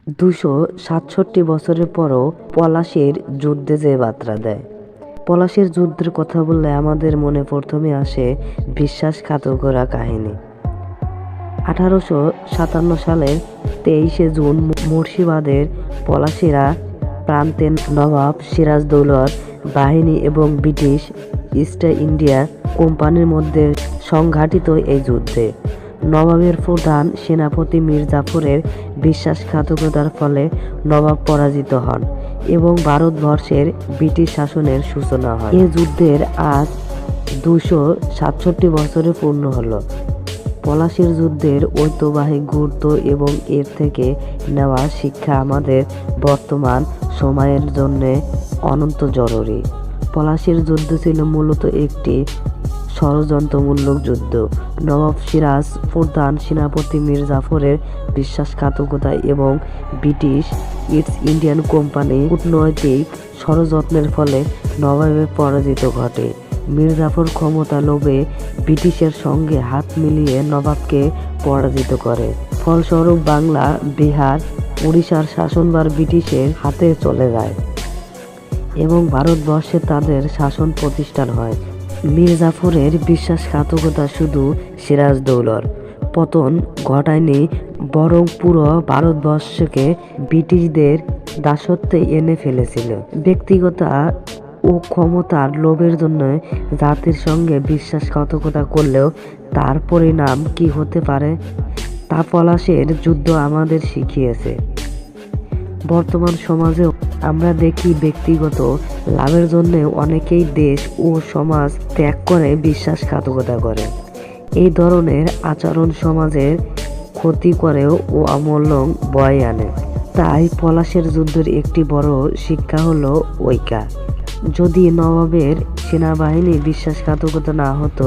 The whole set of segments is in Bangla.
267 বছরের পরও পলাশীর যুদ্ধে যে বার্তা দেয়। পলাশীর যুদ্ধের কথা বললে আমাদের মনে প্রথমে আসে বিশ্বাসঘাতকরা কাহিনী। 1857 সালের 23শে জুন মুর্শিদাবাদের পলাশীরা প্রান্তে নবাব সিরাজদৌল্লার বাহিনী এবং ব্রিটিশ ইস্ট ইন্ডিয়া কোম্পানির মধ্যে সংঘটিত এই যুদ্ধে নবাবের প্রধান সেনাপতি মীর জাফরের বিশ্বাসঘাতকতার ফলে নবাব পরাজিত হন এবং ভারতবর্ষের ব্রিটিশ শাসনের সূচনা হয়। এই যুদ্ধের আজ 267 বছরে পূর্ণ হলো। পলাশীর যুদ্ধের ঐতিহাসিক গুরুত্ব এবং এর থেকে নেওয়া শিক্ষা আমাদের বর্তমান সময়ের জন্য অত্যন্ত জরুরি। পলাশীর যুদ্ধ ছিল মূলত একটি ষড়যন্ত্রমূলক যুদ্ধ। নবাব সিরাজ প্রধান সেনাপতি মীর জাফরের বিশ্বাসঘাতকতা এবং ব্রিটিশ ইস্ট ইন্ডিয়ান কোম্পানির কূটনৈতিক ষড়যন্ত্রের ফলে নবাবের পরাজিত ঘটে। মীর জাফর ক্ষমতা লোভে ব্রিটিশের সঙ্গে হাত মিলিয়ে নবাবকে পরাজিত করে। ফলস্বরূপ বাংলা, বিহার, উড়িষ্যার শাসনভার ব্রিটিশের হাতে চলে যায় এবং ভারতবর্ষে তাদের শাসন প্রতিষ্ঠান হয়। মীর জাফরের বিশ্বাসঘাতকতা শুধু সিরাজদৌল্লার পতন ঘটায়নি, বরং পুরো ভারতবর্ষকে ব্রিটিশদের দাসত্বে এনে ফেলেছিল। ব্যক্তিগত ও ক্ষমতার লোভের জন্য জাতির সঙ্গে বিশ্বাসঘাতকতা করলেও তার পরিণাম কি হতে পারে তা পলাশীর যুদ্ধ আমাদের শিখিয়েছে। বর্তমান সমাজেও আমরা দেখি ব্যক্তিগত লাভের জন্য অনেকেই দেশ ও সমাজ ত্যাগ করে বিশ্বাসঘাতকতা করে। এই ধরনের আচরণ সমাজের ক্ষতি করেও ও অমূল্য বয়ে আনে। তাই পলাশীর যুদ্ধের একটি বড় শিক্ষা হলো ঐক্য। যদি নবাবের সেনাবাহিনী বিশ্বাসঘাতকতা না হতো,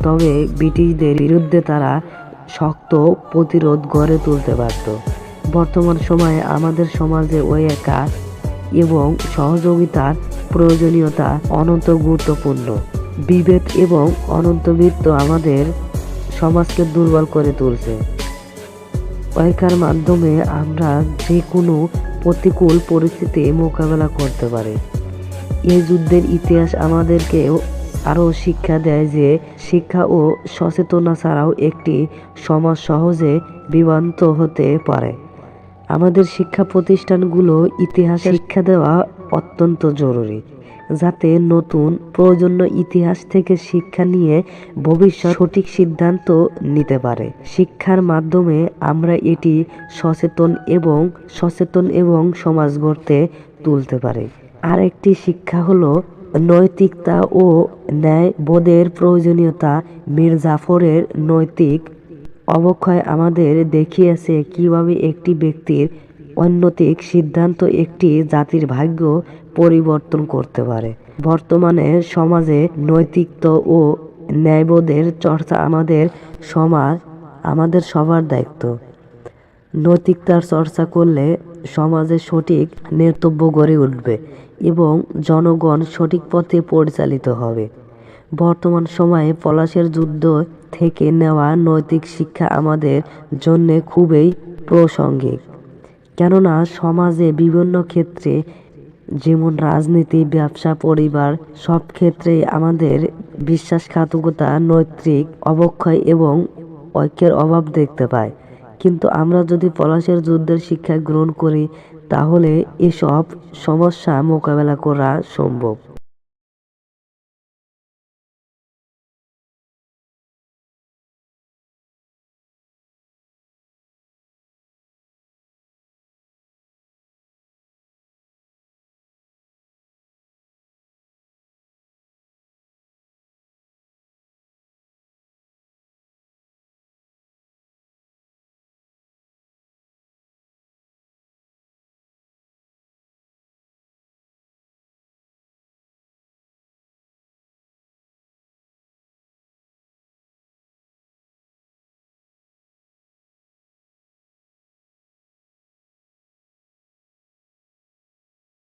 তবে ব্রিটিশদের বিরুদ্ধে তারা শক্ত প্রতিরোধ গড়ে তুলতে পারত। বর্তমান সময়ে আমাদের সমাজে ঐক্য এবং সহযোগিতার প্রয়োজনীয়তা অত্যন্ত গুরুত্বপূর্ণ। বিভেদ এবং অন্তর্বৃত্ত আমাদের সমাজকে দুর্বল করে তুলছে। ঐক্যের মাধ্যমে আমরা যে কোনো প্রতিকূল পরিস্থিতি মোকাবেলা করতে পারি। এই যুদ্ধের ইতিহাস আমাদেরকে আরও শিক্ষা দেয় যে শিক্ষা ও সচেতনতা ছাড়াও একটি সমাজ সহজে বিভ্রান্ত হতে পারে। আমাদের শিক্ষা প্রতিষ্ঠানগুলো ইতিহাস শিক্ষা দেওয়া অত্যন্ত জরুরি, যাতে নতুন প্রজন্ম ইতিহাস থেকে শিক্ষা নিয়ে ভবিষ্যৎ সঠিক সিদ্ধান্ত নিতে পারে। শিক্ষার মাধ্যমে আমরা এটি সচেতন এবং সমাজ গড়তে তুলতে পারি। আরেকটি শিক্ষা হলো নৈতিকতা ও ন্যায়বোধের প্রয়োজনীয়তা। মীর জাফরের নৈতিক অবক্ষয় আমাদের দেখিয়েছে কিভাবে একটি ব্যক্তির অনৈতিক সিদ্ধান্ত একটি জাতির ভাগ্য পরিবর্তন করতে পারে। বর্তমানে সমাজে নৈতিকতা ও ন্যায়বোধের চর্চা আমাদের সবার দায়িত্ব। নৈতিকতার চর্চা করলে সমাজে সঠিক নেতৃত্ব গড়ে উঠবে এবং জনগণ সঠিক পথে পরিচালিত হবে। বর্তমান সময়ে পলাশীর যুদ্ধ থেকে নেওয়া নৈতিক শিক্ষা আমাদের জন্য খুবই প্রাসঙ্গিক, কেননা সমাজে বিভিন্ন ক্ষেত্রে, যেমন রাজনীতি, ব্যবসা, পরিবার, সব ক্ষেত্রেই আমাদের বিশ্বাসঘাতকতা, নৈতিক অবক্ষয় এবং ঐক্যের অভাব দেখতে পাই। কিন্তু আমরা যদি পলাশীর যুদ্ধের শিক্ষা গ্রহণ করি, তাহলে এসব সমস্যা মোকাবেলা করা সম্ভব।